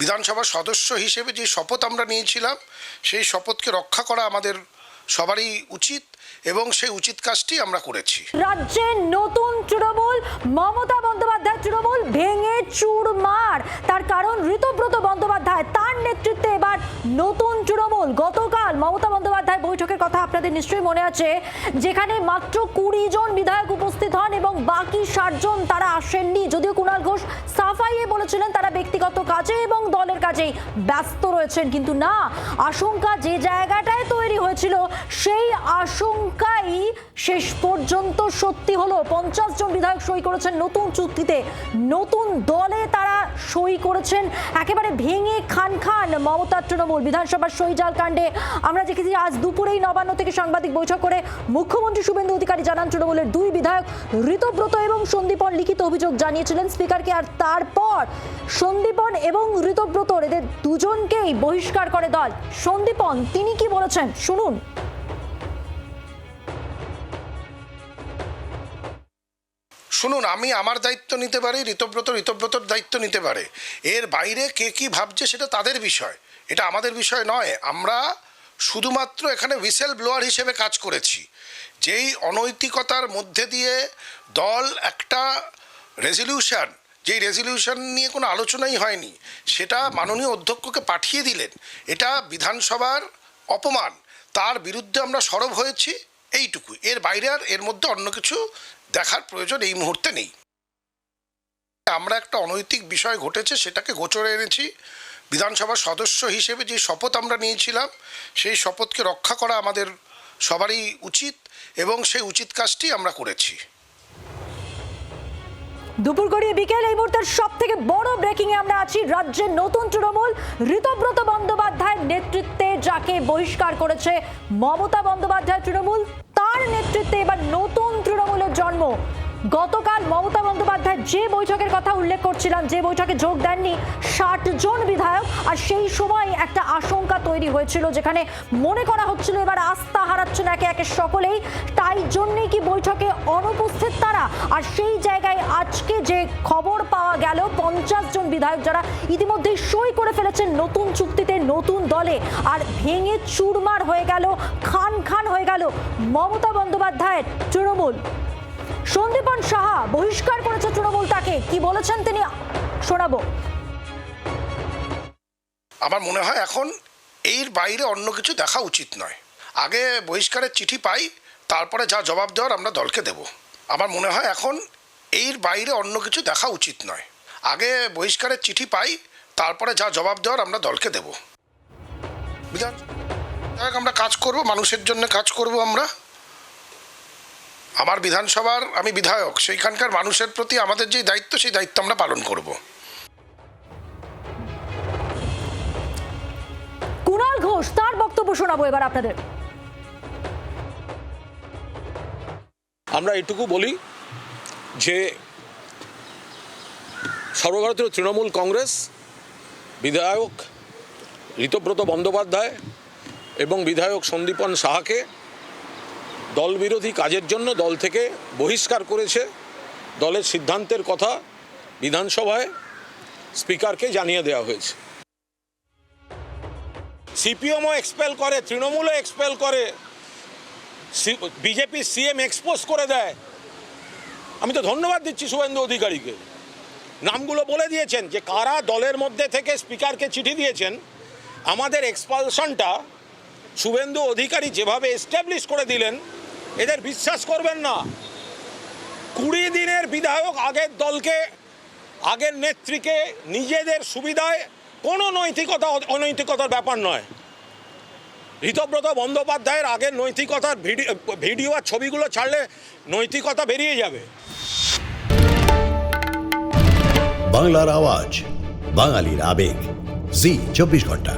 বিধানসভার সদস্য হিসেবে যে শপথ আমরা নিয়েছিলাম সেই শপথকে রক্ষা করা আমাদের সবারই উচিত এবং সেই উচিত কাজটি আমরা করেছি। রাজ্যে নতুন তৃণমূল, মমতা বন্দ্যোপাধ্যায় তৃণমূল ভেঙে চুরমার। তার কারণ ঋতব্রত বন্দ্যোপাধ্যায়, তার নেতৃত্বে এবার নতুন তৃণমূল। গতকাল মমতা বন্দ্যোপাধ্যায় বৈঠকের কথা আপনাদের নিশ্চয়ই মনে আছে, যেখানে মাত্র 20 জন বিধায়ক উপস্থিত হন এবং বাকি 60 জন তারা আসেননি। যদিও কুণাল ঘোষ সাফাইয়ে বলেছিলেন তারা ব্যক্তিগত কাজে এবং দলের কাজেই ব্যস্ত রয়েছেন, কিন্তু না, আশঙ্কা যে জায়গাটায় তৈরি হয়েছিল সেই আশঙ্কাই শেষ পর্যন্ত সত্যি হলো। 50 জন বিধায়ক সই করেছেন নতুন চুক্তিতে, নতুন দলে তারা সই করেছেন। একেবারে ভেঙে খান খান মমতার তৃণমূল। বিধানসভার সইজাল কাণ্ডে আমরা দেখেছি আজ দুপুরেই নবান্ন থেকে সাংবাদিক বৈঠক করে মুখ্যমন্ত্রী শুভেন্দু অধিকারী জানান তৃণমূলের 2 বিধায়ক ঋতব্রত এবং সন্দীপন লিখিত অভিযোগ জানিয়েছিলেন স্পিকারকে, আর তারপর সন্দীপন এবং ঋতব্রত এদের দুজনকেই বহিষ্কার করে দল। সন্দীপন তিনি কি বলেছেন শুনুন। শুনুন, আমি আমার দায়িত্ব নিতে পারি, ঋতব্রতর দায়িত্ব নিতে পারে। এর বাইরে কে কি ভাবছে সেটা তাদের বিষয়, এটা আমাদের বিষয় নয়। আমরা শুধুমাত্র এখানে হুইসেল ব্লোয়ার হিসেবে কাজ করেছি। যেই অনৈতিকতার মধ্যে দিয়ে দল একটা রেজলিউশন, যেই রেজলিউশন নিয়ে কোনো আলোচনাই হয়নি, সেটা মাননীয় অধ্যক্ষকে পাঠিয়ে দিলেন, এটা বিধানসভার অপমান। তার বিরুদ্ধে আমরা সরব হয়েছি, এইটুকু। এর বাইরে আর এর মধ্যে অন্য কিছু দেখার প্রয়োজন এই মুহূর্তে নেই। আমরা একটা অনৈতিক বিষয় ঘটেছে সেটাকে গোচরে এনেছি। বিধানসভার সদস্য হিসেবে যে শপথ আমরা নিয়েছিলাম সেই শপথকে রক্ষা করা আমাদের সবারই উচিত এবং সেই উচিত কাজটি আমরা করেছি। দুপুর গড়িয়ে বিকেল, এই মুহূর্তের সব থেকে বড় ব্রেকিং এ আমরা আছি। রাজ্যের নতুন তৃণমূল, ঋতব্রত বন্দ্যোপাধ্যায়ের নেতৃত্বে যাকে বহিষ্কার করেছে মমতা বন্দ্যোপাধ্যায় তৃণমূল, তার নেতৃত্বে এবার নতুন তৃণমূলের জন্ম। গতকাল মমতা বন্দ্যোপাধ্যায় যে বৈঠকের কথা উল্লেখ করছিলাম, যে বৈঠকে যোগ দেননি 60 জন বিধায়ক, আর সেই সময় একটা আশঙ্কা তৈরি হয়েছিল যেখানে মনে করা হচ্ছিল এবার আস্থা হারাচ্ছেন একে একে সকলেই, তাই জন্যই কি বৈঠকে অনুপস্থিত তারা। আর সেই জায়গায় আজকে যে খবর পাওয়া গেল 50 জন বিধায়ক যারা ইতিমধ্যেই সই করে ফেলেছেন নতুন চুক্তিতে, নতুন দলে, আর ভেঙে চুরমার হয়ে গেল, খান খান হয়ে গেল মমতা বন্দ্যোপাধ্যায়ের তৃণমূল। সন্দীপন সাহা বহিষ্কার করেছে তৃণমূল, তাকে কি বলেছেন তিনি শোনাবো। আমার মনে হয় এখন এর বাইরে অন্য কিছু দেখা উচিত নয়। আগে বহিষ্কারের চিঠি পাই, তারপরে যা জবাব দেওয়ার আমরা দলকে দেব। আমার মনে হয় এখন এর বাইরে অন্য কিছু দেখা উচিত নয়। আগে বহিষ্কারের চিঠি পাই, তারপরে যা জবাব দেওয়ার আমরা দলকে দেব। আমরা কাজ করব, মানুষের জন্য কাজ করব। আমার বিধানসভার আমি বিধায়ক, সেইখানকার মানুষের প্রতি আমাদের যে দায়িত্ব সেই দায়িত্ব আমরা পালন করব। কুণাল ঘোষ তার বক্তব্য শোনাবো এবার আপনাদের। আমরা এটুকু বলি যে সর্বভারতীয় তৃণমূল কংগ্রেস বিধায়ক ঋতব্রত বন্দ্যোপাধ্যায় এবং বিধায়ক সন্দীপন সাহাকে দলবিরোধী কাজের জন্য দল থেকে বহিষ্কার করেছে। দলের সিদ্ধান্তের কথা বিধানসভায় স্পিকারকে জানিয়ে দেওয়া হয়েছে। সিপিএমও এক্সপেল করে, তৃণমূলও এক্সপেল করে, বিজেপি সিএম এক্সপোজ করে দেয়। আমি তো ধন্যবাদ দিচ্ছি শুভেন্দু অধিকারীকে, নামগুলো বলে দিয়েছেন যে কারা দলের মধ্যে থেকে স্পিকারকে চিঠি দিয়েছেন। আমাদের এক্সপালশনটা শুভেন্দু অধিকারী যেভাবে এস্টাবলিশ করে দিলেন, এদের বিশ্বাস করবেন না। 20 দিনের বিধায়ক আগের দলকে, আগের নেত্রীকে নিজেদের সুবিধায়, কোনো নৈতিকতা অনৈতিকতার ব্যাপার নয়। ঋতব্রত বন্দ্যোপাধ্যায়ের আগের নৈতিকতার ভিডিও আর ছবিগুলো ছাড়লে নৈতিকতা বেরিয়ে যাবে। বাংলার আওয়াজ, বাঙালির আবেগ, জি 24 ঘন্টা।